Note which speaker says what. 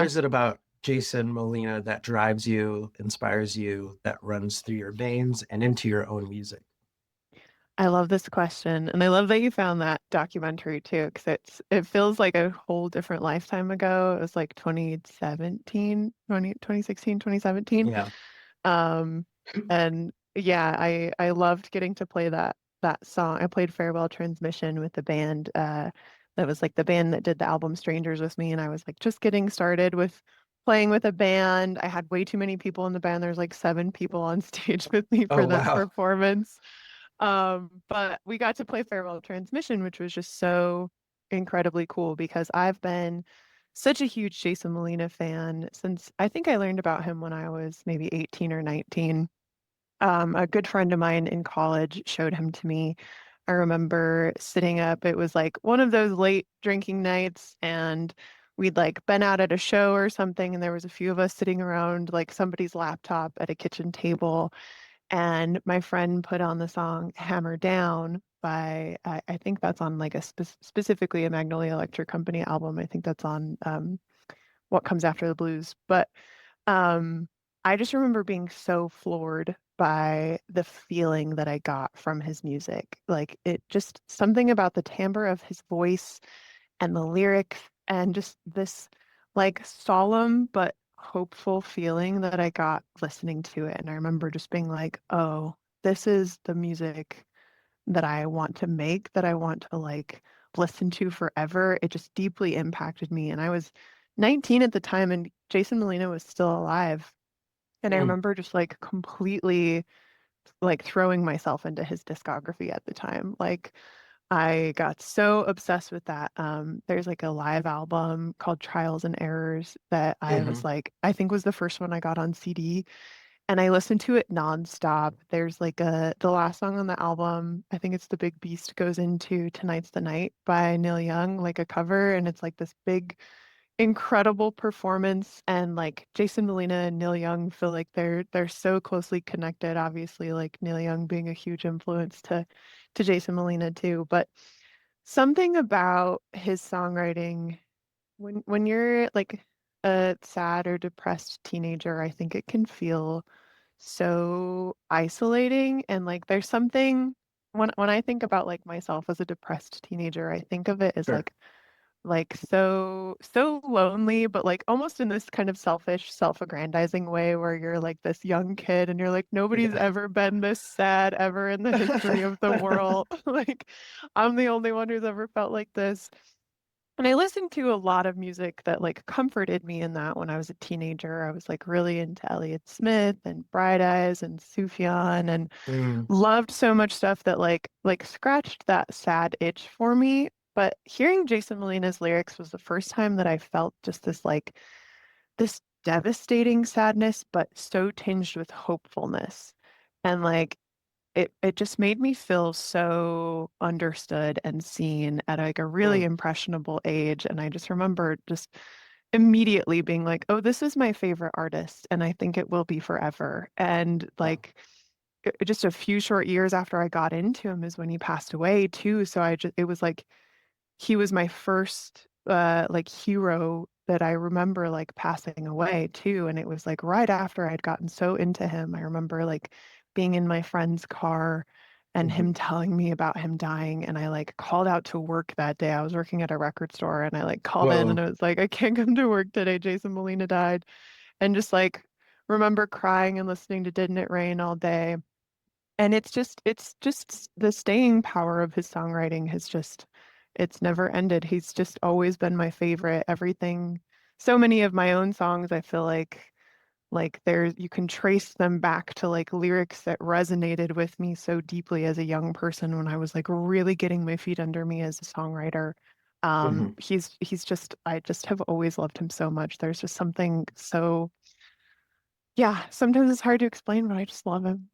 Speaker 1: is it about Jason Molina that drives you, inspires you, that runs through your veins and into your own music?
Speaker 2: I love this question, and I love that you found that documentary too, because it feels like a whole different lifetime ago. It was like 2017, 2016, 2017.
Speaker 1: Yeah.
Speaker 2: Um, and yeah, I loved getting to play that song. I played Farewell Transmission with the band that was like the band that did the album Strangers with me, and I was like just getting started with playing with a band. I had way too many people in the band. There's like 7 people on stage with me for
Speaker 1: Oh,
Speaker 2: that
Speaker 1: wow.
Speaker 2: performance. But we got to play Farewell Transmission, which was just so incredibly cool because I've been such a huge Jason Molina fan since I think I learned about him when I was maybe 18 or 19. A good friend of mine in college showed him to me. I remember sitting up, it was like one of those late drinking nights, and we'd like been out at a show or something, and there was a few of us sitting around like somebody's laptop at a kitchen table. And my friend put on the song Hammer Down by, I think that's on like a specifically a Magnolia Electric Company album. I think that's on What Comes After the Blues. But um, I just remember being so floored by the feeling that I got from his music. Like it just something about the timbre of his voice and the lyrics and just this like solemn but hopeful feeling that I got listening to it. And I remember just being like, oh, this is the music that I want to make, that I want to like listen to forever. It just deeply impacted me. And I was 19 at the time, and Jason Molina was still alive. And I
Speaker 1: Mm.
Speaker 2: remember just like completely like throwing myself into his discography at the time. Like I got so obsessed with that. There's like a live album called Trials and Errors that I was
Speaker 1: Hmm.
Speaker 2: like, I think was the first one I got on CD, and I listened to it nonstop. There's like the last song on the album, I think it's The Big Beast Goes Into Tonight's the Night by Neil Young, like a cover, and it's like this big incredible performance. And like Jason Molina and Neil Young feel like they're so closely connected, obviously like Neil Young being a huge influence to Jason Molina too. But something about his songwriting when you're like a sad or depressed teenager, I think it can feel so isolating. And like there's something when I think about like myself as a depressed teenager, I think of it as
Speaker 1: Sure.
Speaker 2: like so lonely, but like almost in this kind of selfish, self-aggrandizing way where you're like this young kid and you're like, nobody's
Speaker 1: Yeah.
Speaker 2: ever been this sad ever in the history of the world. Like I'm the only one who's ever felt like this. And I listened to a lot of music that like comforted me in that when I was a teenager. I was like really into Elliott Smith and Bright Eyes and Sufjan and
Speaker 1: Mm.
Speaker 2: loved so much stuff that like scratched that sad itch for me. But hearing Jason Molina's lyrics was the first time that I felt just this like this devastating sadness, but so tinged with hopefulness. And like it just made me feel so understood and seen at like a really
Speaker 1: Mm.
Speaker 2: impressionable age. And I just remember just immediately being like, oh, this is my favorite artist, and I think it will be forever. And
Speaker 1: Wow.
Speaker 2: like just a few short years after I got into him is when he passed away too. So I just it was like he was my first like hero that I remember like passing away too. And it was like right after I'd gotten so into him. I remember like being in my friend's car and
Speaker 1: Hmm.
Speaker 2: him telling me about him dying. And I like called out to work that day. I was working at a record store, and I like called in and
Speaker 1: Whoa.
Speaker 2: I was like, I can't come to work today. Jason Molina died. And just like remember crying and listening to Didn't It Rain all day. And it's just the staying power of his songwriting has just it's never ended. He's just always been my favorite. Everything, so many of my own songs, I feel like there's you can trace them back to like lyrics that resonated with me so deeply as a young person when I was like really getting my feet under me as a songwriter.
Speaker 1: Hmm.
Speaker 2: He's just I just have always loved him so much. There's just something so yeah, sometimes it's hard to explain, but I just love him.